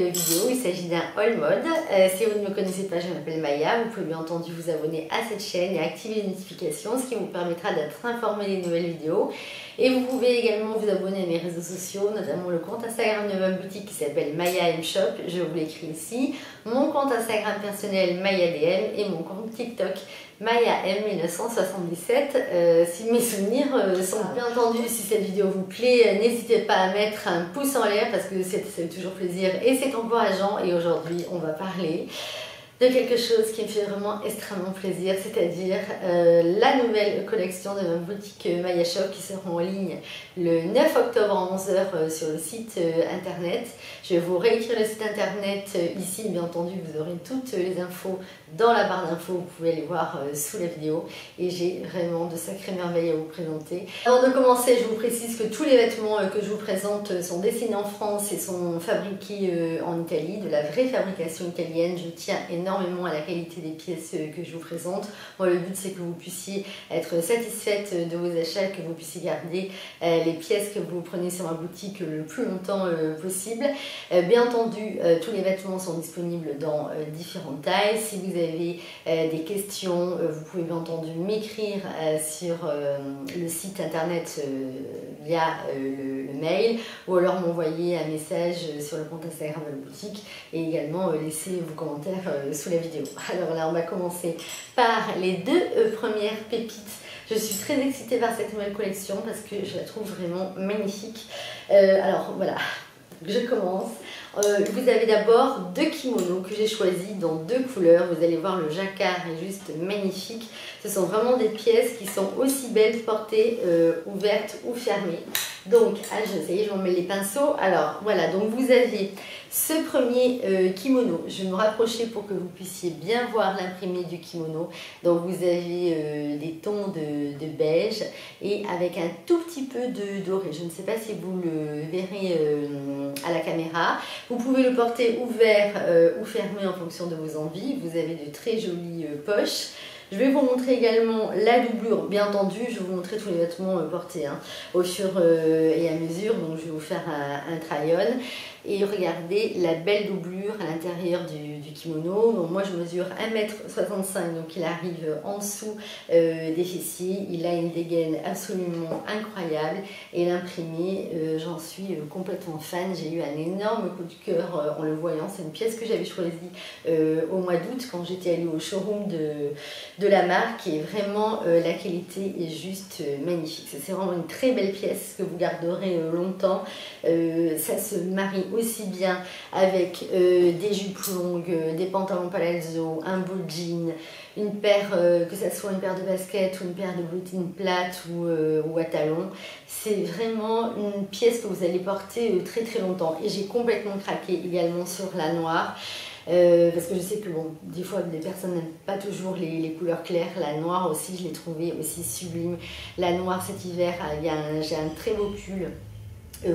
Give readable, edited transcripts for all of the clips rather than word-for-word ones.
nouvelle vidéo. Il s'agit d'un haul mode. Si vous ne me connaissez pas, je m'appelle Maya. Vous pouvez bien entendu vous abonner à cette chaîne et activer les notifications, ce qui vous permettra d'être informé des nouvelles vidéos. Et vous pouvez également vous abonner à mes réseaux sociaux, notamment le compte Instagram de ma boutique qui s'appelle Maya M Shop, je vous l'écris ici, mon compte Instagram personnel Maya DM et mon compte TikTok Maya M1977. Si mes souvenirs sont bien entendu, si cette vidéo vous plaît, n'hésitez pas à mettre un pouce en l'air parce que ça fait toujours plaisir et c'est encourageant. Et aujourd'hui, on va parler de quelque chose qui me fait vraiment extrêmement plaisir, c'est-à-dire la nouvelle collection de ma boutique Maya Shop qui sera en ligne le 9 octobre à 11h sur le site internet. Je vais vous réécrire le site internet ici, bien entendu, vous aurez toutes les infos dans la barre d'infos, vous pouvez les voir sous la vidéo et j'ai vraiment de sacrées merveilles à vous présenter. Avant de commencer, je vous précise que tous les vêtements que je vous présente sont dessinés en France et sont fabriqués en Italie, de la vraie fabrication italienne. Je tiens énormément à la qualité des pièces que je vous présente. Moi, le but c'est que vous puissiez être satisfaite de vos achats, que vous puissiez garder les pièces que vous prenez sur ma boutique le plus longtemps possible. Bien entendu, tous les vêtements sont disponibles dans différentes tailles. Si vous avez des questions, vous pouvez bien entendu m'écrire sur le site internet via le mail ou alors m'envoyer un message sur le compte Instagram de la boutique et également laisser vos commentaires sous la vidéo. Alors là, on va commencer par les deux premières pépites. Je suis très excitée par cette nouvelle collection parce que je la trouve vraiment magnifique. Alors voilà, je commence. Vous avez d'abord deux kimonos que j'ai choisis dans deux couleurs. Vous allez voir, le jacquard est juste magnifique. Ce sont vraiment des pièces qui sont aussi belles portées ouvertes ou fermées. Donc, ça y est, je m'en mets les pinceaux. Alors voilà, donc vous avez ce premier kimono. Je vais me rapprocher pour que vous puissiez bien voir l'imprimé du kimono. Donc vous avez des tons de beige et avec un tout petit peu de doré. Je ne sais pas si vous le verrez à la caméra. Vous pouvez le porter ouvert ou fermé en fonction de vos envies. Vous avez de très jolies poches. Je vais vous montrer également la doublure, bien entendu, je vais vous montrer tous les vêtements portés au fur et à mesure, donc je vais vous faire un try-on. Et regardez la belle doublure à l'intérieur du kimono. Donc moi je mesure 1m65, donc il arrive en dessous des fessiers. Il a une dégaine absolument incroyable et l'imprimé, j'en suis complètement fan. J'ai eu un énorme coup de cœur en le voyant. C'est une pièce que j'avais choisie au mois d'août quand j'étais allée au showroom de la marque et vraiment la qualité est juste magnifique. C'est vraiment une très belle pièce que vous garderez longtemps. Ça se marie aussi bien avec des jupes longues, des pantalons palazzo, un beau jean, une paire, que ce soit une paire de baskets ou une paire de bottines plates ou à talons. C'est vraiment une pièce que vous allez porter très très longtemps et j'ai complètement craqué également sur la noire. Parce que je sais que bon, des fois des personnes n'aiment pas toujours les couleurs claires. La noire aussi, je l'ai trouvée aussi sublime. La noire cet hiver, j'ai un très beau pull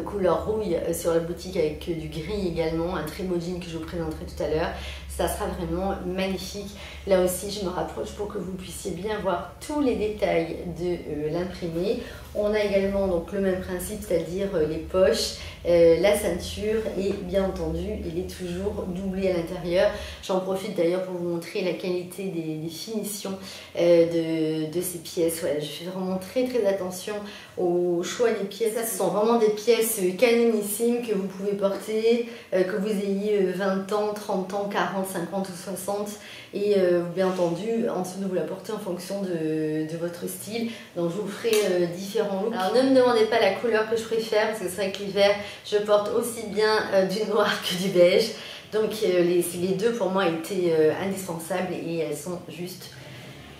couleur rouille sur la boutique avec du gris également, un très beau jean que je vous présenterai tout à l'heure. Ça sera vraiment magnifique. Là aussi, je me rapproche pour que vous puissiez bien voir tous les détails de l'imprimé. On a également donc le même principe, c'est-à-dire les poches, la ceinture et bien entendu, il est toujours doublé à l'intérieur. J'en profite d'ailleurs pour vous montrer la qualité des finitions de ces pièces. Voilà, je fais vraiment très très attention au choix des pièces. Ça, ce sont vraiment des pièces canonissimes que vous pouvez porter, que vous ayez 20 ans, 30 ans, 40, 50 ou 60 et bien entendu en dessous de vous la porter en fonction de votre style. Donc je vous ferai différents looks. Alors ne me demandez pas la couleur que je préfère parce que c'est vrai que l'hiver je porte aussi bien du noir que du beige. Donc les deux pour moi étaient indispensables et elles sont juste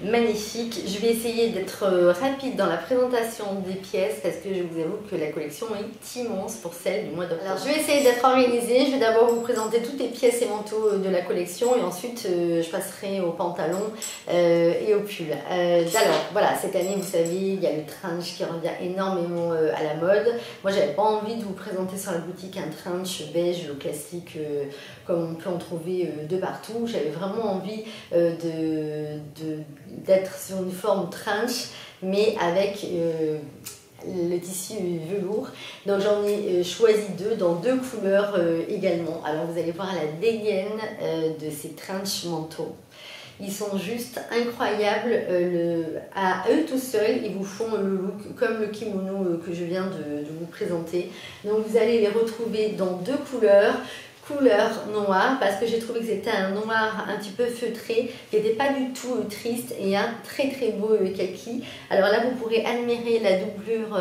magnifique. Je vais essayer d'être rapide dans la présentation des pièces parce que je vous avoue que la collection est immense pour celle du mois d'octobre. Alors je vais essayer d'être organisée. Je vais d'abord vous présenter toutes les pièces et manteaux de la collection et ensuite je passerai aux pantalons et aux pulls. Alors voilà, cette année vous savez il y a le trench qui revient énormément à la mode. Moi j'avais pas envie de vous présenter sur la boutique un trench beige classique comme on peut en trouver de partout. J'avais vraiment envie d'être sur une forme trench mais avec le tissu velours. Donc j'en ai choisi deux dans deux couleurs également. Alors vous allez voir la dégaine de ces trench manteaux. Ils sont juste incroyables, à eux tout seuls, ils vous font le look comme le kimono que je viens de vous présenter. Donc vous allez les retrouver dans deux couleurs. Couleur noire, parce que j'ai trouvé que c'était un noir un petit peu feutré qui n'était pas du tout triste, et un très très beau kaki. Alors là vous pourrez admirer la doublure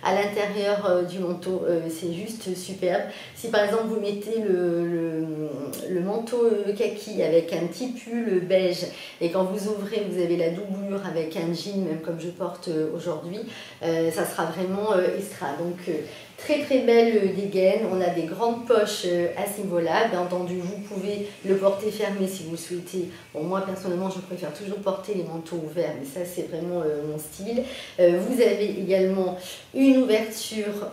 à l'intérieur du manteau, c'est juste superbe. Si par exemple vous mettez le manteau kaki avec un petit pull beige, et quand vous ouvrez vous avez la doublure avec un jean, même comme je porte aujourd'hui, ça sera vraiment extra. Donc très très belle dégaine, on a des grandes poches à ce niveau-là. Bien entendu, vous pouvez le porter fermé si vous le souhaitez. Bon, moi personnellement, je préfère toujours porter les manteaux ouverts, mais ça c'est vraiment mon style. Vous avez également une ouverture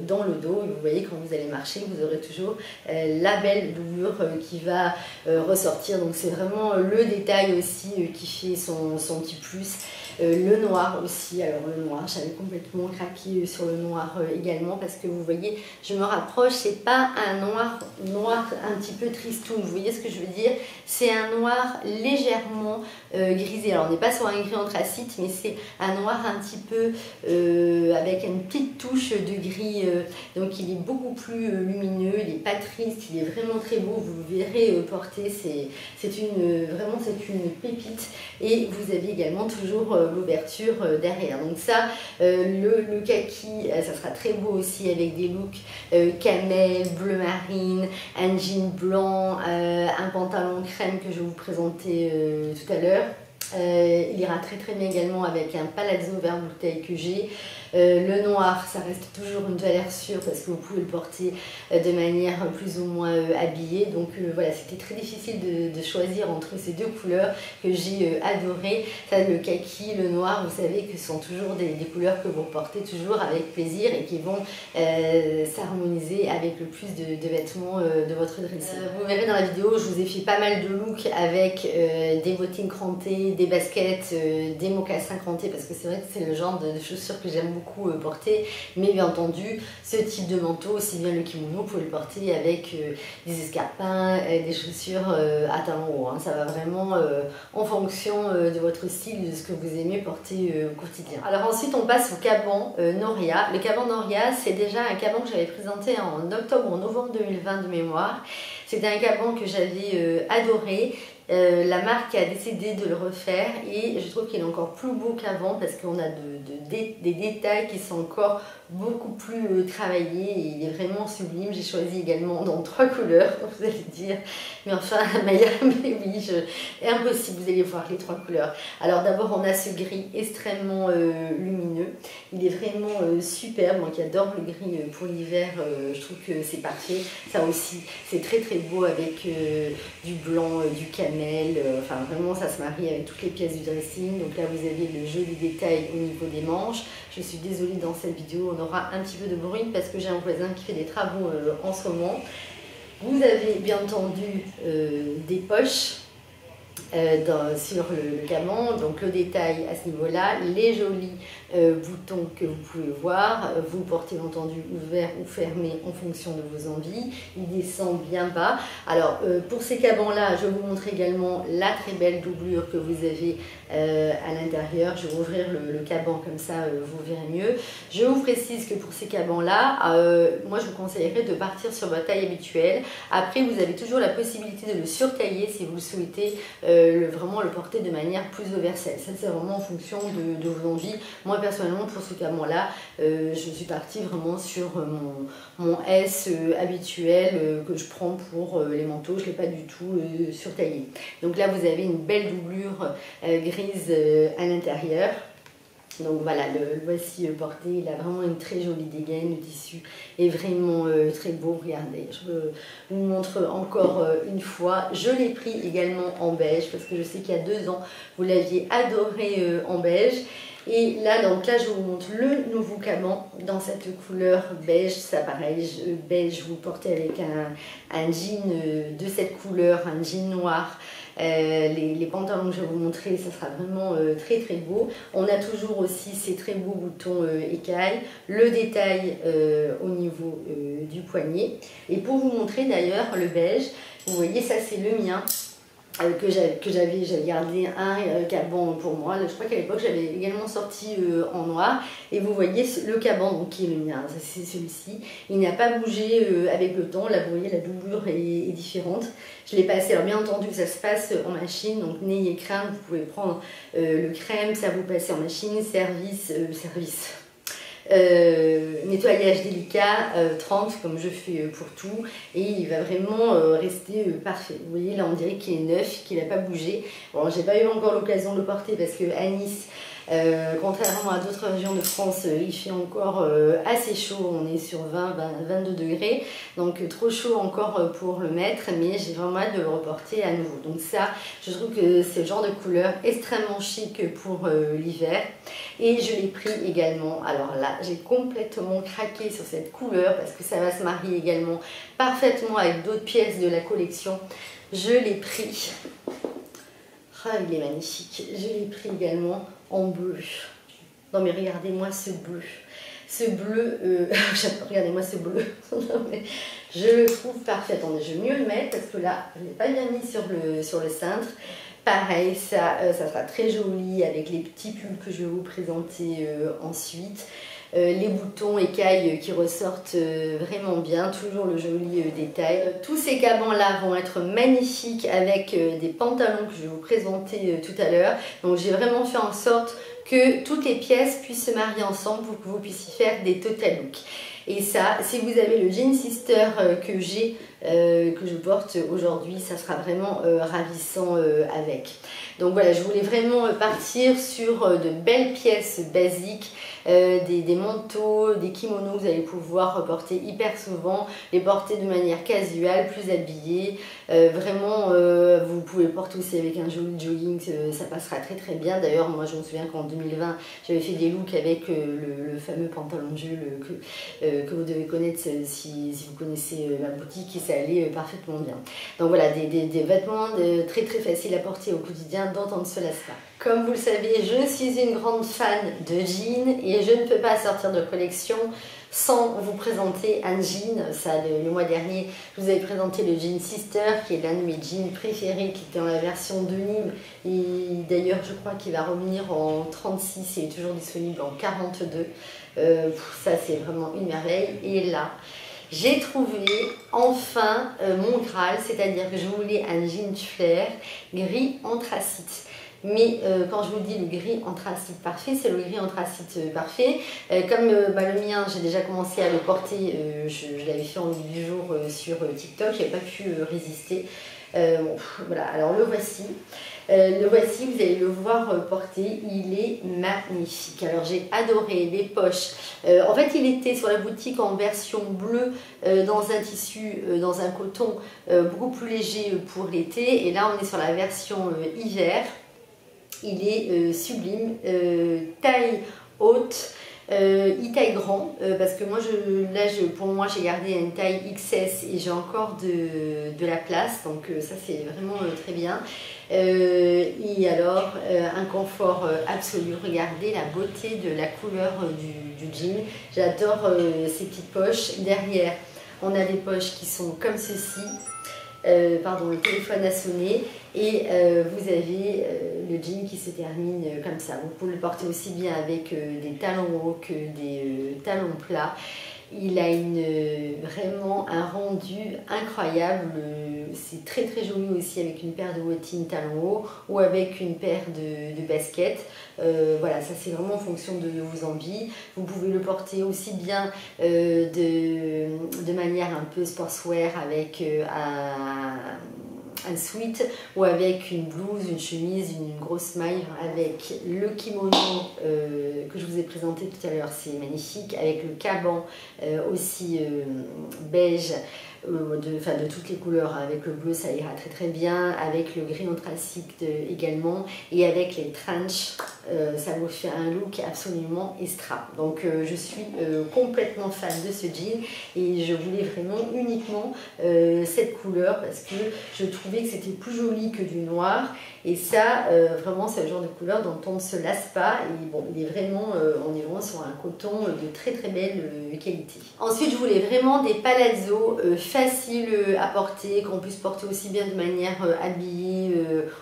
dans le dos. Et vous voyez, quand vous allez marcher, vous aurez toujours la belle doublure qui va ressortir. Donc c'est vraiment le détail aussi qui fait son petit plus. Le noir aussi, alors le noir, j'avais complètement craqué sur le noir également, parce que vous voyez, je me rapproche, c'est pas un noir un petit peu tristoun, vous voyez ce que je veux dire, c'est un noir légèrement grisé. Alors on n'est pas sur un gris anthracite, mais c'est un noir un petit peu avec une petite touche de gris, donc il est beaucoup plus lumineux, il n'est pas triste, il est vraiment très beau, vous le verrez porter, vraiment c'est une pépite. Et vous avez également toujours l'ouverture derrière. Donc ça, le kaki, ça sera très beau aussi avec des looks camel, bleu marine, un jean blanc, un pantalon crème que je vais vous présenter tout à l'heure. Il ira très très bien également avec un palazzo vert bouteille que j'ai. Le noir, ça reste toujours une valeur sûre parce que vous pouvez le porter de manière plus ou moins habillée. Donc voilà, c'était très difficile de choisir entre ces deux couleurs que j'ai adorées. Ça, le kaki, le noir, vous savez que ce sont toujours des couleurs que vous portez toujours avec plaisir et qui vont s'harmoniser avec le plus de vêtements de votre dressing. Vous verrez dans la vidéo, je vous ai fait pas mal de looks avec des bottines crantées, des baskets, des mocassins crantés, parce que c'est vrai que c'est le genre de chaussures que j'aime beaucoup porter. Mais bien entendu, ce type de manteau, aussi bien le kimono, vous pouvez le porter avec des escarpins, des chaussures à talons hauts. Hein. Ça va vraiment en fonction de votre style, de ce que vous aimez porter au quotidien. Alors ensuite, on passe au caban Noria. Le caban Noria, c'est déjà un caban que j'avais présenté en octobre ou en novembre 2020 de mémoire. C'était un caban que j'avais adoré. La marque a décidé de le refaire et je trouve qu'il est encore plus beau qu'avant parce qu'on a des détails qui sont encore beaucoup plus travaillés et il est vraiment sublime. J'ai choisi également dans 3 couleurs, vous allez dire, mais enfin Maya, mais oui, impossible, vous allez voir les 3 couleurs. Alors d'abord on a ce gris extrêmement lumineux, il est vraiment superbe, moi qui adore le gris pour l'hiver, je trouve que c'est parfait. Ça aussi c'est très très beau avec du blanc, du camel, enfin vraiment ça se marie avec toutes les pièces du dressing. Donc là vous avez le joli détail au niveau des manches. Je suis désolée, dans cette vidéo on aura un petit peu de bruit parce que j'ai un voisin qui fait des travaux en ce moment. Vous avez bien entendu des poches sur le caban, donc le détail à ce niveau-là, les jolis boutons que vous pouvez voir, vous portez bien entendu ouvert ou fermé en fonction de vos envies, il descend bien bas. Alors pour ces cabans là, je vais vous montrer également la très belle doublure que vous avez à l'intérieur. Je vais ouvrir le caban comme ça vous verrez mieux. Je vous précise que pour ces cabans là, moi je vous conseillerais de partir sur votre taille habituelle. Après vous avez toujours la possibilité de le surtailler si vous le souhaitez, vraiment le porter de manière plus oversize. Ça c'est vraiment en fonction de vos envies. Moi personnellement pour ce caban là, je suis partie vraiment sur mon S habituel que je prends pour les manteaux. Je ne l'ai pas du tout surtaillé. Donc là vous avez une belle doublure grise à l'intérieur. Donc voilà, le voici porté, il a vraiment une très jolie dégaine, le tissu est vraiment très beau, regardez, je vous montre encore une fois. Je l'ai pris également en beige parce que je sais qu'il y a 2 ans, vous l'aviez adoré en beige. Et là, donc là, je vous montre le nouveau caban dans cette couleur beige. Ça pareil, beige, vous le portez avec un jean de cette couleur, un jean noir. Les pantalons que je vais vous montrer, ça sera vraiment très très beau. On a toujours aussi ces très beaux boutons écailles, le détail au niveau du poignet. Et pour vous montrer d'ailleurs le beige, vous voyez ça c'est le mien. Que j'avais gardé un caban pour moi. Je crois qu'à l'époque j'avais également sorti en noir, et vous voyez le caban donc, qui est le mien, c'est celui-ci. Il n'a pas bougé avec le temps. Là vous voyez la doublure est différente. Je l'ai passé, alors bien entendu ça se passe en machine, donc n'ayez crainte, vous pouvez prendre le crème, ça vous passe en machine, nettoyage délicat, 30 comme je fais pour tout, et il va vraiment rester parfait. Vous voyez là on dirait qu'il est neuf, qu'il n'a pas bougé. Bon, j'ai pas eu encore l'occasion de le porter parce que à Nice, contrairement à d'autres régions de France, il fait encore assez chaud, on est sur 20-22 degrés, donc trop chaud encore pour le mettre, mais j'ai vraiment hâte de le reporter à nouveau. Donc ça, je trouve que c'est le genre de couleur extrêmement chic pour l'hiver, et je l'ai pris également. Alors là, j'ai complètement craqué sur cette couleur parce que ça va se marier également parfaitement avec d'autres pièces de la collection. Je l'ai pris. Ah, il est magnifique. Je l'ai pris également en bleu. Non mais regardez-moi ce bleu. Ce bleu, regardez-moi ce bleu. Non, mais je le trouve parfait. Attendez, je vais mieux le mettre parce que là, je ne l'ai pas bien mis sur le cintre. Pareil, ça sera très joli avec les petits pulls que je vais vous présenter ensuite. Les boutons écailles qui ressortent vraiment bien, toujours le joli détail. Tous ces cabans là vont être magnifiques avec des pantalons que je vais vous présenter tout à l'heure. Donc j'ai vraiment fait en sorte que toutes les pièces puissent se marier ensemble pour que vous puissiez faire des total looks. Et ça, si vous avez le jean sister que j'ai, que je porte aujourd'hui, ça sera vraiment ravissant avec. Donc voilà, je voulais vraiment partir sur de belles pièces basiques, des manteaux, des kimonos que vous allez pouvoir porter hyper souvent, les porter de manière casuale, plus habillée. Vraiment, vous pouvez le porter aussi avec un joli jogging, ça passera très très bien. D'ailleurs, moi je me souviens qu'en 2020, j'avais fait des looks avec le fameux pantalon de Jules que vous devez connaître si vous connaissez ma boutique, et ça allait parfaitement bien. Donc voilà, des vêtements très très faciles à porter au quotidien dont on ne se lasse pas. Comme vous le savez, je suis une grande fan de jeans et je ne peux pas sortir de collection sans vous présenter un jean. Ça, le mois dernier, je vous avais présenté le jean Sister, qui est l'un de mes jeans préférés, qui était dans la version denim. Et d'ailleurs, je crois qu'il va revenir en 36 et est toujours disponible en 42. Ça, c'est vraiment une merveille. Et là, j'ai trouvé enfin mon Graal, c'est-à-dire que je voulais un jean flair gris anthracite. Mais quand je vous dis le gris anthracite parfait, c'est le gris anthracite parfait. Comme le mien, j'ai déjà commencé à le porter, je l'avais fait en look du jour sur TikTok, je n'avais pas pu résister. Bon, voilà, alors le voici. Vous allez le voir porter, il est magnifique. Alors j'ai adoré les poches. En fait, il était sur la boutique en version bleue, dans un tissu, dans un coton beaucoup plus léger pour l'été. Et là, on est sur la version hiver. Il est sublime, taille haute, il taille grand, parce que moi, pour moi, j'ai gardé une taille XS et j'ai encore de la place, donc ça c'est vraiment très bien. Et alors, un confort absolu. Regardez la beauté de la couleur du jean. J'adore ces petites poches. Derrière, on a des poches qui sont comme ceci. Pardon, le téléphone a sonné, et vous avez le jean qui se termine comme ça. Vous pouvez le porter aussi bien avec des talons hauts que des talons plats. Il a vraiment un rendu incroyable. C'est très très joli aussi avec une paire de bottines talons hauts ou avec une paire de baskets. Voilà, ça c'est vraiment en fonction de vos envies. Vous pouvez le porter aussi bien de manière un peu sportswear avec un sweat, ou avec une blouse, une chemise, une grosse maille, avec le kimono que je vous ai présenté tout à l'heure, c'est magnifique, avec le caban aussi beige, de toutes les couleurs. Avec le bleu, ça ira très très bien, avec le gris anthracite également, et avec les trench, ça vous fait un look absolument extra. Donc je suis complètement fan de ce jean et je voulais vraiment uniquement cette couleur parce que je trouvais que c'était plus joli que du noir, et ça vraiment c'est le genre de couleur dont on ne se lasse pas, et bon, il est vraiment, on est vraiment sur un coton de très très belle qualité. Ensuite je voulais vraiment des palazzo faciles à porter, qu'on puisse porter aussi bien de manière habillée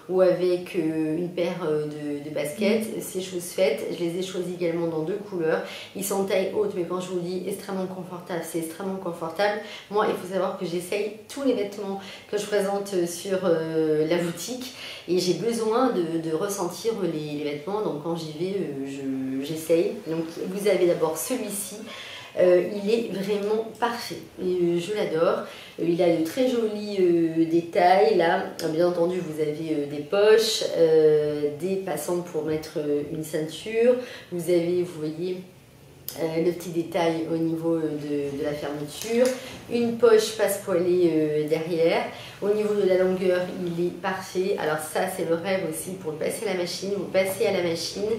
ou avec une paire de baskets. Ces choses faites, je les ai choisis également dans 2 couleurs. Ils sont taille haute, mais quand je vous dis extrêmement confortable, c'est extrêmement confortable. Moi, il faut savoir que j'essaye tous les vêtements que je présente sur la boutique, et j'ai besoin de ressentir les vêtements. Donc quand j'y vais, j'essaye. Donc vous avez d'abord celui-ci. Il est vraiment parfait, je l'adore. Il a de très jolis détails. Là, bien entendu, vous avez des poches, des passantes pour mettre une ceinture. Vous avez, vous voyez, le petit détail au niveau de la fermeture, une poche passe-poilée derrière. Au niveau de la longueur, il est parfait. Alors ça, c'est le rêve aussi pour le passer à la machine. Vous passez à la machine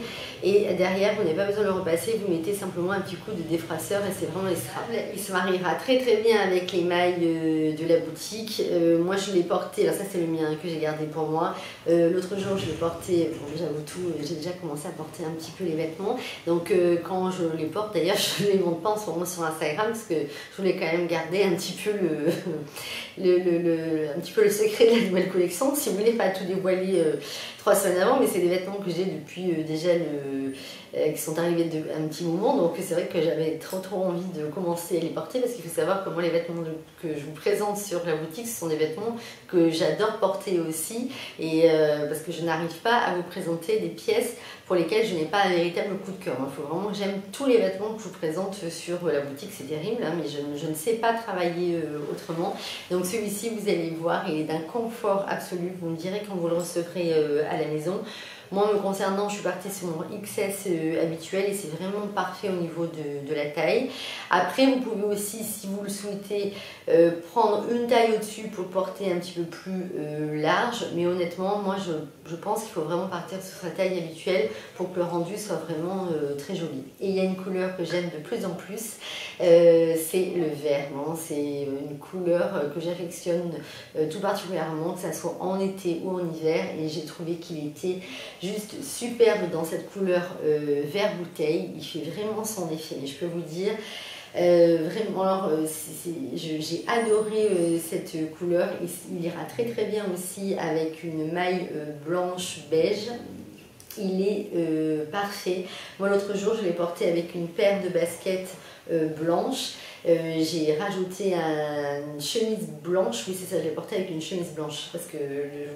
et derrière, vous n'avez pas besoin de le repasser. Vous mettez simplement un petit coup de défrasseur et c'est vraiment extra. Il se mariera très très bien avec les mailles de la boutique. Moi, je l'ai porté. Alors ça, c'est le mien que j'ai gardé pour moi. L'autre jour, je l'ai porté. Bon, j'avoue tout, j'ai déjà commencé à porter un petit peu les vêtements. Donc quand je les porte, d'ailleurs, je ne les montre pas en ce moment sur Instagram parce que je voulais quand même garder un petit peu un petit peu le secret de la nouvelle collection. Si vous voulez, pas tout dévoiler 3 semaines avant, mais c'est des vêtements que j'ai depuis déjà qui sont arrivés de un petit moment, donc c'est vrai que j'avais trop envie de commencer à les porter, parce qu'il faut savoir que moi les vêtements que je vous présente sur la boutique, ce sont des vêtements que j'adore porter aussi, et parce que je n'arrive pas à vous présenter des pièces pour lesquelles je n'ai pas un véritable coup de cœur. Il faut vraiment que j'aime tous les vêtements que je vous présente sur la boutique, c'est terrible, hein, mais je ne sais pas travailler autrement. Donc celui-ci, vous allez voir, il est d'un confort absolu, vous me direz quand vous le recevrez à la maison. Moi, me concernant, je suis partie sur mon XS habituel et c'est vraiment parfait au niveau de la taille. Après, vous pouvez aussi, si vous le souhaitez, prendre une taille au-dessus pour le porter un petit peu plus large. Mais honnêtement, moi, je pense qu'il faut vraiment partir sur sa taille habituelle pour que le rendu soit vraiment très joli. Et il y a une couleur que j'aime de plus en plus, c'est le vert. C'est une couleur que j'affectionne tout particulièrement, que ce soit en été ou en hiver. Et j'ai trouvé qu'il était juste superbe dans cette couleur vert bouteille. Il fait vraiment son effet, je peux vous dire. Vraiment, alors j'ai adoré cette couleur. Il ira très très bien aussi avec une maille blanche beige. Il est parfait. Moi, l'autre jour, je l'ai porté avec une paire de baskets blanches. J'ai rajouté une chemise blanche. Oui, c'est ça, je l'ai porté avec une chemise blanche parce que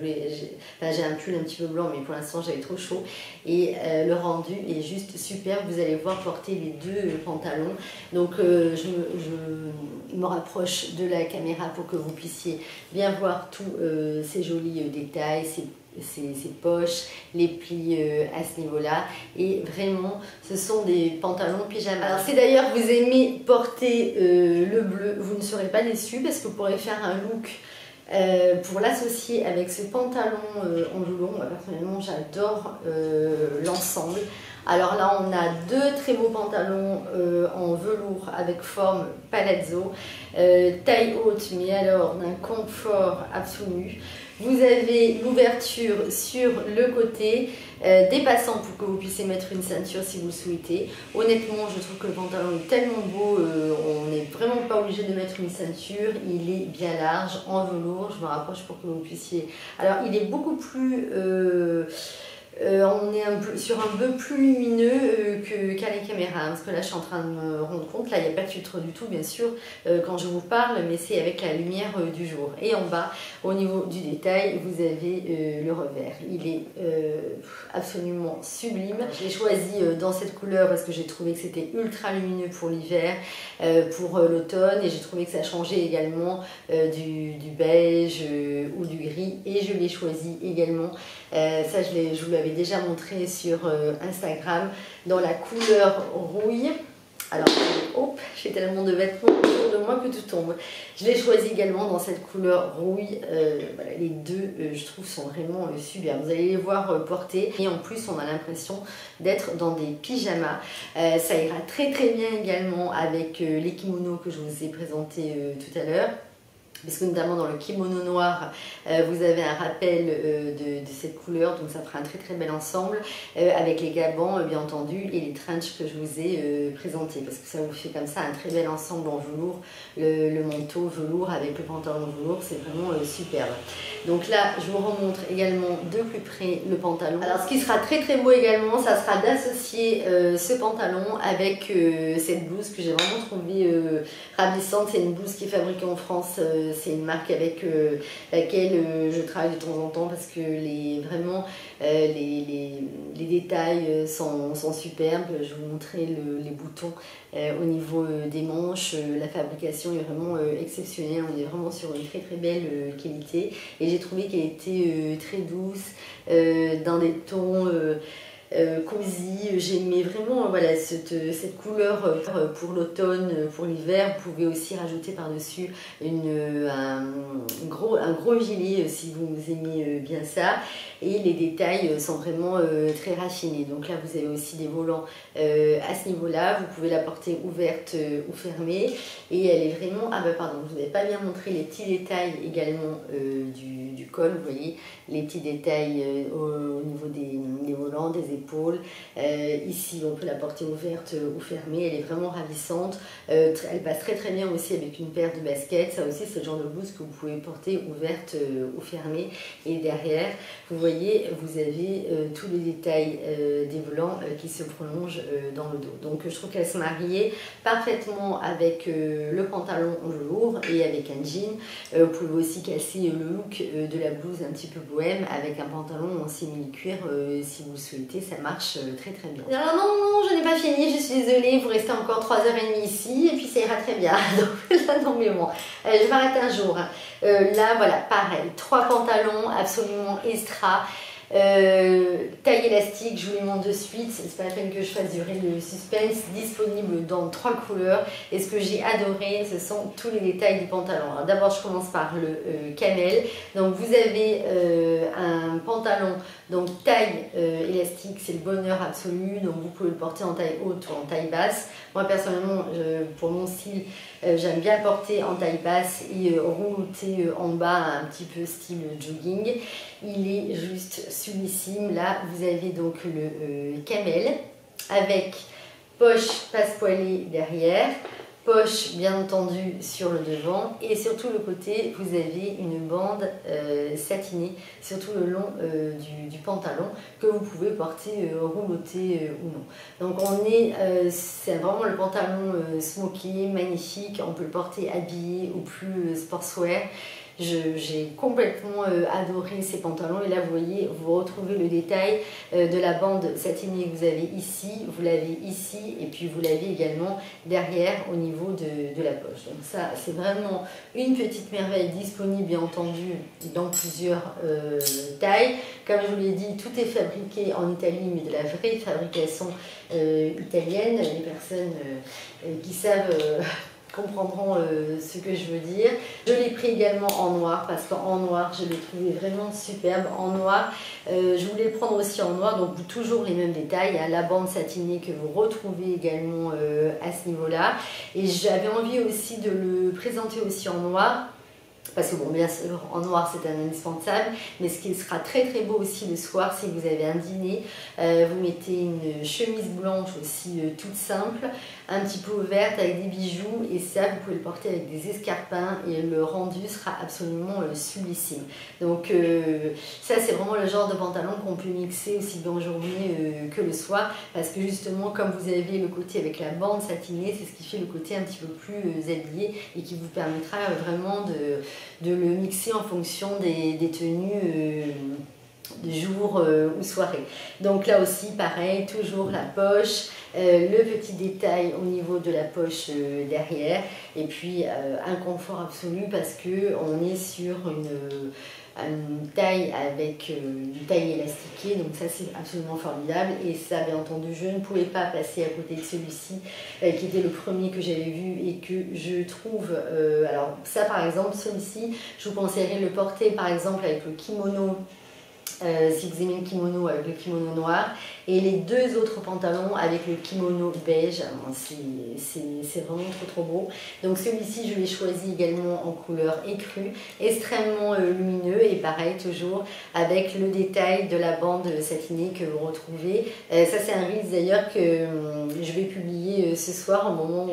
j'ai un pull un petit peu blanc, mais pour l'instant, j'avais trop chaud. Et le rendu est juste superbe. Vous allez voir porter les 2 pantalons. Donc, je me rapproche de la caméra pour que vous puissiez bien voir tous ces jolis détails, ces poches, les plis à ce niveau-là, et vraiment ce sont des pantalons pyjama. Alors si d'ailleurs vous aimez porter le bleu, vous ne serez pas déçus parce que vous pourrez faire un look pour l'associer avec ce pantalon en velours. Moi personnellement j'adore l'ensemble. Alors là on a 2 très beaux pantalons en velours avec forme palazzo, taille haute, mais alors d'un confort absolu. Vous avez l'ouverture sur le côté, des passants pour que vous puissiez mettre une ceinture si vous le souhaitez. Honnêtement, je trouve que le pantalon est tellement beau, on n'est vraiment pas obligé de mettre une ceinture. Il est bien large, en velours, je me rapproche pour que vous puissiez... Alors, il est beaucoup plus... on est sur un bleu plus lumineux qu'à la caméra, parce que là je suis en train de me rendre compte, là il n'y a pas de filtre du tout bien sûr quand je vous parle, mais c'est avec la lumière du jour. Et en bas, au niveau du détail, vous avez le revers. Il est absolument sublime. Je l'ai choisi dans cette couleur parce que j'ai trouvé que c'était ultra lumineux pour l'hiver, pour l'automne, et j'ai trouvé que ça changeait également du beige ou du gris, et je l'ai choisi également, ça je vous l'avais déjà montré sur Instagram, dans la couleur rouille. Alors, hop, j'ai tellement de vêtements autour de moi que tout tombe. Je l'ai choisi également dans cette couleur rouille. Voilà, les deux, je trouve, sont vraiment super. Vous allez les voir porter. Et en plus, on a l'impression d'être dans des pyjamas. Ça ira très très bien également avec les kimonos que je vous ai présentés tout à l'heure. Parce que notamment dans le kimono noir, vous avez un rappel de cette couleur, donc ça fera un très très bel ensemble, avec les gabans bien entendu et les trenches que je vous ai présentés, parce que ça vous fait comme ça un très bel ensemble en velours, le manteau velours avec le pantalon velours, c'est vraiment superbe. Donc là, je vous remontre également de plus près le pantalon. Alors ce qui sera très très beau également, ça sera d'associer ce pantalon avec cette blouse que j'ai vraiment trouvée ravissante. C'est une blouse qui est fabriquée en France. C'est une marque avec laquelle je travaille de temps en temps parce que vraiment les détails sont superbes. Je vais vous montrer les boutons au niveau des manches. La fabrication est vraiment exceptionnelle. On est vraiment sur une très très belle qualité et j'ai trouvé qu'elle était très douce dans des tons cosy. J'aimais vraiment voilà, cette couleur pour l'automne, pour l'hiver. Vous pouvez aussi rajouter par-dessus un gros gilet si vous aimez bien ça. Et les détails sont vraiment très raffinés. Donc là, vous avez aussi des volants à ce niveau-là. Vous pouvez la porter ouverte ou fermée. Et elle est vraiment... Ah bah pardon, je ne vous avais pas bien montré les petits détails également du col. Vous voyez, les petits détails au niveau des volants, des épaules. Ici, on peut la porter ouverte ou fermée. Elle est vraiment ravissante. Elle passe très très bien aussi avec une paire de baskets. Ça aussi, c'est le genre de blouse que vous pouvez porter ouverte ou fermée. Et derrière, vous voyez, vous avez tous les détails des volants qui se prolongent dans le dos. Donc je trouve qu'elle se mariait parfaitement avec le pantalon en velours et avec un jean. Vous pouvez aussi casser le look de la blouse un petit peu bohème avec un pantalon en simili-cuir si vous le souhaitez. Ça marche très très bien. Alors non, je n'ai pas fini, je suis désolée, vous restez encore 3h30 ici et puis ça ira très bien. Donc là, non mais bon, je vais m'arrêter un jour. Là voilà, pareil, 3 pantalons absolument extra. Taille élastique, je vous les montre de suite, c'est pas la peine que je fasse durer le suspense, disponible dans 3 couleurs. Et ce que j'ai adoré, ce sont tous les détails du pantalon. Alors d'abord, je commence par le camel. Donc vous avez un pantalon donc taille élastique, c'est le bonheur absolu. Donc vous pouvez le porter en taille haute ou en taille basse. Moi personnellement, pour mon style, j'aime bien le porter en taille basse et rouloter en bas un petit peu style jogging. Il est juste sublimissime. Là, vous avez donc le camel avec poche passe-poilée derrière, poche bien entendu sur le devant et sur tout le côté, vous avez une bande satinée sur tout le long du pantalon que vous pouvez porter rouloté ou non. Donc c'est vraiment le pantalon smoky, magnifique. On peut le porter habillé ou plus sportswear. J'ai complètement adoré ces pantalons et là vous voyez, vous retrouvez le détail de la bande satinée que vous avez ici, vous l'avez ici et puis vous l'avez également derrière au niveau de la poche. Donc ça c'est vraiment une petite merveille disponible bien entendu dans plusieurs tailles. Comme je vous l'ai dit, tout est fabriqué en Italie mais de la vraie fabrication italienne. Les personnes qui savent... comprendront ce que je veux dire. Je l'ai pris également en noir parce qu'en noir je l'ai trouvé vraiment superbe. En noir, je voulais le prendre aussi en noir, donc toujours les mêmes détails, hein, la bande satinée que vous retrouvez également à ce niveau-là. Et j'avais envie aussi de le présenter aussi en noir. Parce que bon, bien sûr, en noir c'est un indispensable, mais ce qui sera très très beau aussi le soir, si vous avez un dîner, vous mettez une chemise blanche aussi toute simple, un petit peu ouverte avec des bijoux, et ça vous pouvez le porter avec des escarpins et le rendu sera absolument sublissime. Donc ça c'est vraiment le genre de pantalon qu'on peut mixer aussi bien en journée que le soir, parce que justement comme vous avez le côté avec la bande satinée, c'est ce qui fait le côté un petit peu plus habillé et qui vous permettra vraiment de le mixer en fonction des tenues de jour ou soirée. Donc là aussi pareil, toujours la poche, le petit détail au niveau de la poche derrière et puis un confort absolu parce que on est sur une taille avec une taille élastiquée, donc ça c'est absolument formidable. Et ça, bien entendu, je ne pouvais pas passer à côté de celui-ci qui était le premier que j'avais vu et que je trouve, alors ça par exemple, celui-ci, je vous conseillerais de le porter par exemple avec le kimono. Si vous aimez le kimono avec le kimono noir, et les deux autres pantalons avec le kimono beige, c'est vraiment trop beau. Donc celui-ci je l'ai choisi également en couleur écrue, extrêmement lumineux, et pareil toujours avec le détail de la bande satinée que vous retrouvez. Ça c'est un reel d'ailleurs que je vais publier ce soir au moment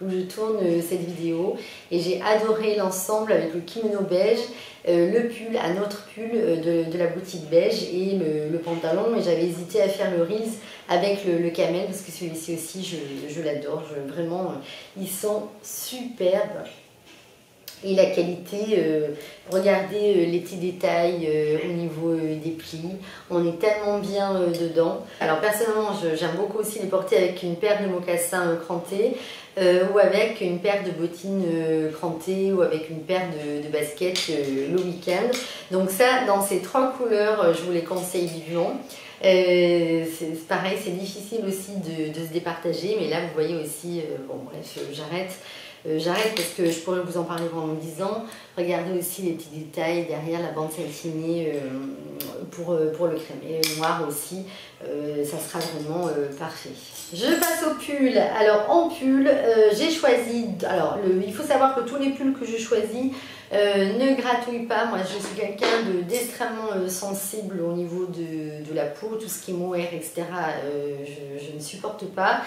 où je tourne cette vidéo, et j'ai adoré l'ensemble avec le kimono beige, le pull, un autre pull de la boutique beige, et le pantalon. Et j'avais hésité à faire le reels avec le camel parce que celui-ci aussi je l'adore, vraiment ils sont superbes. Et la qualité, regardez les petits détails au niveau des plis, on est tellement bien dedans. Alors personnellement j'aime beaucoup aussi les porter avec une paire de mocassins crantés, ou avec une paire de bottines crantées, ou avec une paire de baskets le week-end. Donc ça, dans ces trois couleurs, je vous les conseille vivement. C'est pareil, c'est difficile aussi de se départager, mais là vous voyez aussi, bon bref, j'arrête parce que je pourrais vous en parler pendant 10 ans. Regardez aussi les petits détails derrière, la bande satinée pour le crème, et le noir aussi, ça sera vraiment parfait. Je passe au pull. Alors en pull, j'ai choisi, alors il faut savoir que tous les pulls que je choisis ne gratouillent pas. Moi je suis quelqu'un d'extrêmement sensible au niveau de la peau, tout ce qui est mohair, etc. Je ne supporte pas.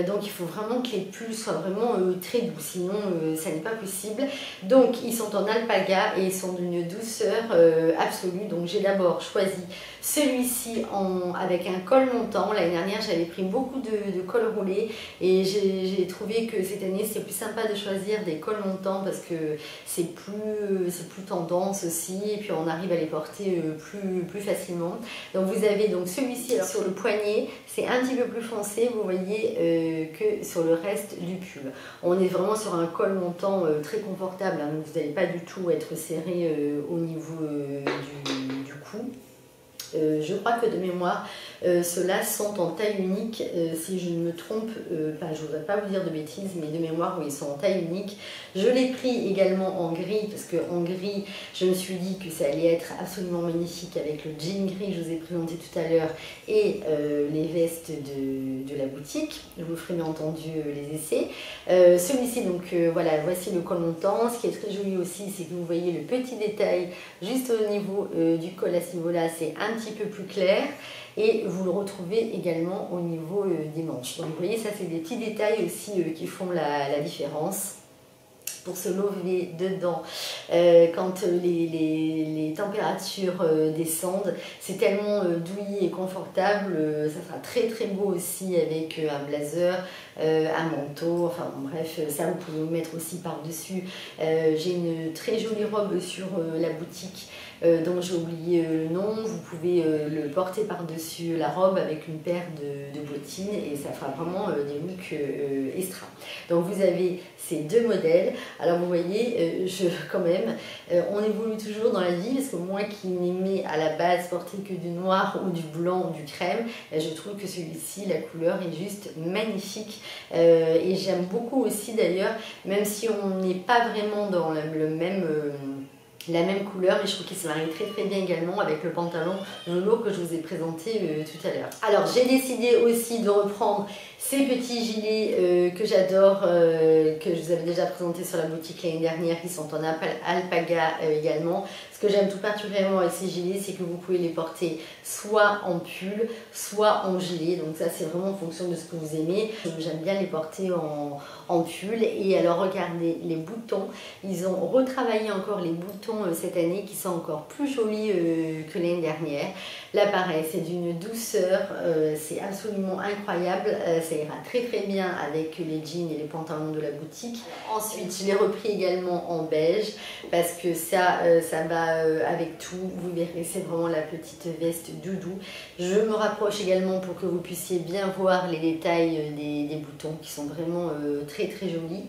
Donc il faut vraiment que les pulls soient vraiment très doux, sinon ça n'est pas possible. Donc ils sont en alpaga et ils sont d'une douceur absolue. Donc j'ai d'abord choisi celui-ci avec un col montant. L'année dernière j'avais pris beaucoup de cols roulés, et j'ai trouvé que cette année c'est plus sympa de choisir des cols montants parce que c'est plus tendance aussi, et puis on arrive à les porter plus facilement. Donc vous avez donc celui-ci sur le poignet, c'est un petit peu plus foncé, vous voyez, que sur le reste du pull. On est vraiment sur un col montant très confortable, hein, donc vous n'allez pas du tout être serré au niveau du cou. Je crois que de mémoire, ceux-là sont en taille unique, si je ne me trompe pas, je ne voudrais pas vous dire de bêtises, mais de mémoire, oui, ils sont en taille unique. Je l'ai pris également en gris, parce qu'en gris, je me suis dit que ça allait être absolument magnifique avec le jean gris que je vous ai présenté tout à l'heure, et les vestes de la boutique. Je vous ferai bien entendu les essais. Celui-ci, donc voilà, voici le col montant. Ce qui est très joli aussi, c'est que vous voyez le petit détail juste au niveau du col à ce niveau-là, c'est un petit peu plus clair, et vous le retrouvez également au niveau des manches. Donc vous voyez, ça c'est des petits détails aussi qui font la différence. Pour se lever dedans quand les températures descendent, c'est tellement douillet et confortable. Ça sera très beau aussi avec un blazer, un manteau, enfin bref, ça vous pouvez vous mettre aussi par dessus. J'ai une très jolie robe sur la boutique dont j'ai oublié le nom. Vous pouvez le porter par dessus la robe avec une paire de bottines, et ça fera vraiment des looks extra. Donc vous avez ces deux modèles. Alors vous voyez, quand même, on évolue toujours dans la vie, parce que moi qui n'aimais à la base porter que du noir ou du blanc ou du crème, je trouve que celui-ci, la couleur est juste magnifique, et j'aime beaucoup aussi d'ailleurs, même si on n'est pas vraiment dans la même couleur, mais je trouve qu'il se marie très bien également avec le pantalon velours que je vous ai présenté tout à l'heure. Alors j'ai décidé aussi de reprendre ces petits gilets que j'adore, que je vous avais déjà présenté sur la boutique l'année dernière, qui sont en alpaga également. Ce que j'aime tout particulièrement avec ces gilets, c'est que vous pouvez les porter soit en pull, soit en gilet. Donc ça c'est vraiment en fonction de ce que vous aimez. J'aime bien les porter en pull. Et alors regardez les boutons, ils ont retravaillé encore les boutons cette année, qui sont encore plus jolis que l'année dernière. Là pareil, c'est d'une douceur, c'est absolument incroyable, ça ira très bien avec les jeans et les pantalons de la boutique. Ensuite je l'ai repris également en beige, parce que ça va avec tout, vous verrez, c'est vraiment la petite veste doudou. Je me rapproche également pour que vous puissiez bien voir les détails des boutons, qui sont vraiment très jolis.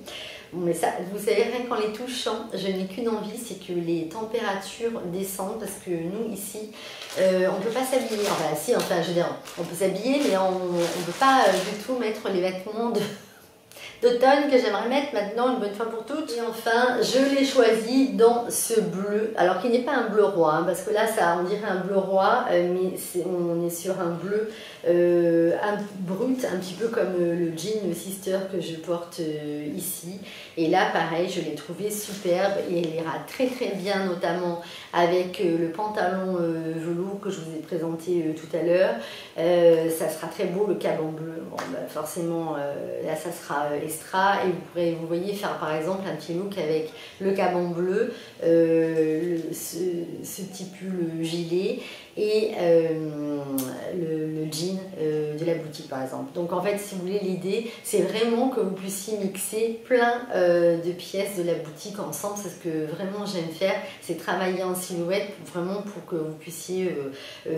Bon, mais ça, vous savez, rien qu'en les touchant, je n'ai qu'une envie, c'est que les températures descendent parce que nous ici, on ne peut pas s'habiller. Enfin, si, enfin, je veux dire, on peut s'habiller, mais on ne peut pas du tout mettre les vêtements d'automne que j'aimerais mettre maintenant une bonne fois pour toutes. Et enfin, je l'ai choisi dans ce bleu, alors qu'il n'est pas un bleu roi, hein, parce que là, ça, on dirait un bleu roi, mais on est sur un bleu brut, un petit peu comme le jean Sister que je porte ici. Et là, pareil, je l'ai trouvé superbe et elle ira très très bien, notamment avec le pantalon velours que je vous ai présenté tout à l'heure. Ça sera très beau, le caban bleu. Bon, bah, forcément, là, ça sera extra. Et vous pourrez, vous voyez, faire par exemple un petit look avec le caban bleu, ce petit pull gilet et le jean de la boutique par exemple. Donc en fait, si vous voulez, l'idée c'est vraiment que vous puissiez mixer plein de pièces de la boutique ensemble. C'est ce que vraiment j'aime faire, c'est travailler en silhouette vraiment pour que vous puissiez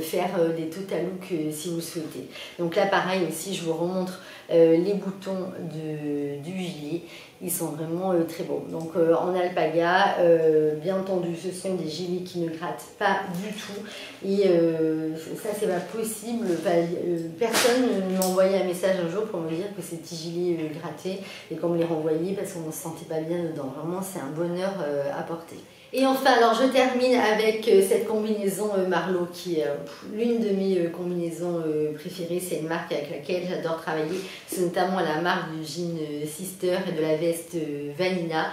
faire des total looks si vous le souhaitez. Donc là pareil aussi, je vous remontre les boutons du gilet. Ils sont vraiment très beaux. Donc en alpaga, bien entendu, ce sont des gilets qui ne grattent pas du tout. Et ça, c'est pas possible. Enfin, personne ne m'a envoyé un message un jour pour me dire que ces petits gilets grattaient et qu'on me les renvoyait parce qu'on ne se sentait pas bien dedans. Vraiment, c'est un bonheur à porter. Et enfin, alors je termine avec cette combinaison Marlowe qui est l'une de mes combinaisons préférées. C'est une marque avec laquelle j'adore travailler. C'est notamment la marque du jean Sister et de la veste Vanilla.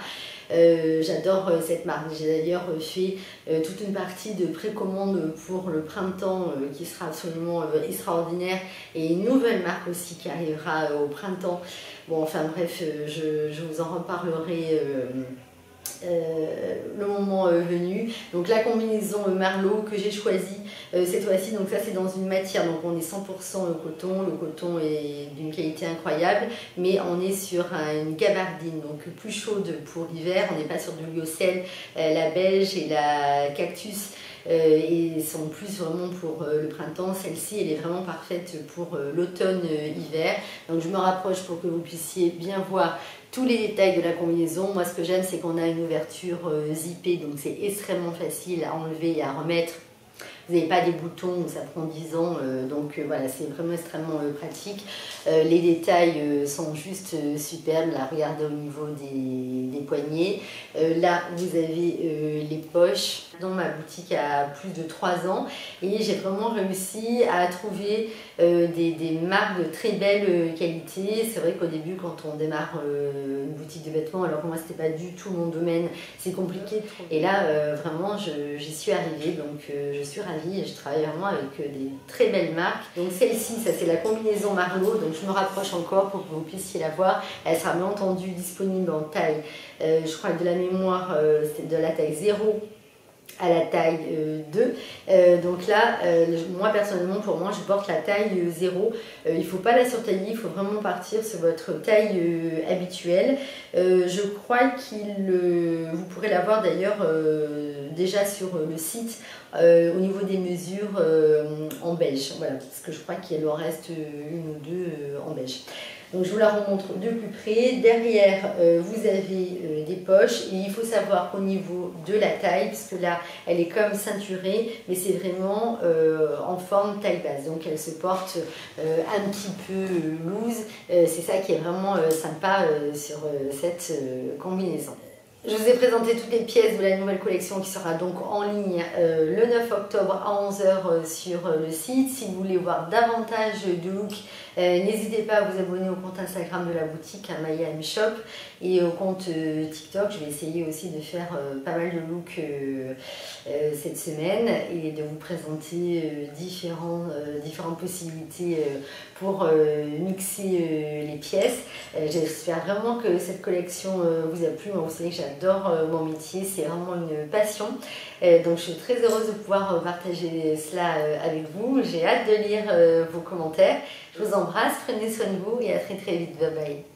J'adore cette marque. J'ai d'ailleurs fait toute une partie de précommande pour le printemps qui sera absolument extraordinaire, et une nouvelle marque aussi qui arrivera au printemps. Bon, enfin bref, je vous en reparlerai le moment venu. Donc la combinaison Marlowe que j'ai choisie cette fois-ci, donc ça c'est dans une matière, donc on est 100% coton, le coton est d'une qualité incroyable, mais on est sur une gabardine, donc plus chaude pour l'hiver, on n'est pas sur du lyocell, la beige et la cactus et sont plus vraiment pour le printemps. Celle-ci elle est vraiment parfaite pour l'automne-hiver. Donc je me rapproche pour que vous puissiez bien voir tous les détails de la combinaison. Moi ce que j'aime, c'est qu'on a une ouverture zippée, donc c'est extrêmement facile à enlever et à remettre. Vous n'avez pas des boutons, ça prend 10 ans, donc voilà, c'est vraiment extrêmement pratique. Les détails sont juste superbes. Là, regardez au niveau des poignets. Là, vous avez les poches. Dans ma boutique a plus de 3 ans et j'ai vraiment réussi à trouver des marques de très belle qualité. C'est vrai qu'au début, quand on démarre une boutique de vêtements, alors que moi c'était pas du tout mon domaine, c'est compliqué. Et là, vraiment, j'y suis arrivée, donc je suis ravie et je travaille vraiment avec des très belles marques. Donc celle-ci, ça c'est la combinaison Marlowe, donc je me rapproche encore pour que vous puissiez la voir. Elle sera bien entendu disponible en taille, je crois que de la mémoire, c'est de la taille 0 à la taille 2. Donc là, moi personnellement, pour moi, je porte la taille 0. Il ne faut pas la surtailler, il faut vraiment partir sur votre taille habituelle. Je crois vous pourrez la voir d'ailleurs déjà sur le site au niveau des mesures en beige. Voilà, parce que je crois qu'il en reste une ou deux en beige. Donc je vous la remontre de plus près. Derrière, vous avez des poches et il faut savoir qu'au niveau de la taille, puisque là, elle est comme ceinturée, mais c'est vraiment en forme taille basse. Donc elle se porte un petit peu loose. C'est ça qui est vraiment sympa sur cette combinaison. Je vous ai présenté toutes les pièces de la nouvelle collection qui sera donc en ligne le 9 octobre à 11 h sur le site. Si vous voulez voir davantage de looks, n'hésitez pas à vous abonner au compte Instagram de la boutique, à Miami Shop, et au compte TikTok. Je vais essayer aussi de faire pas mal de looks cette semaine et de vous présenter différentes possibilités pour mixer les pièces. J'espère vraiment que cette collection vous a plu. Moi, vous savez que j'adore mon métier, c'est vraiment une passion. Donc je suis très heureuse de pouvoir partager cela avec vous. J'ai hâte de lire vos commentaires. Je vous embrasse, prenez soin de vous et à très très vite. Bye bye.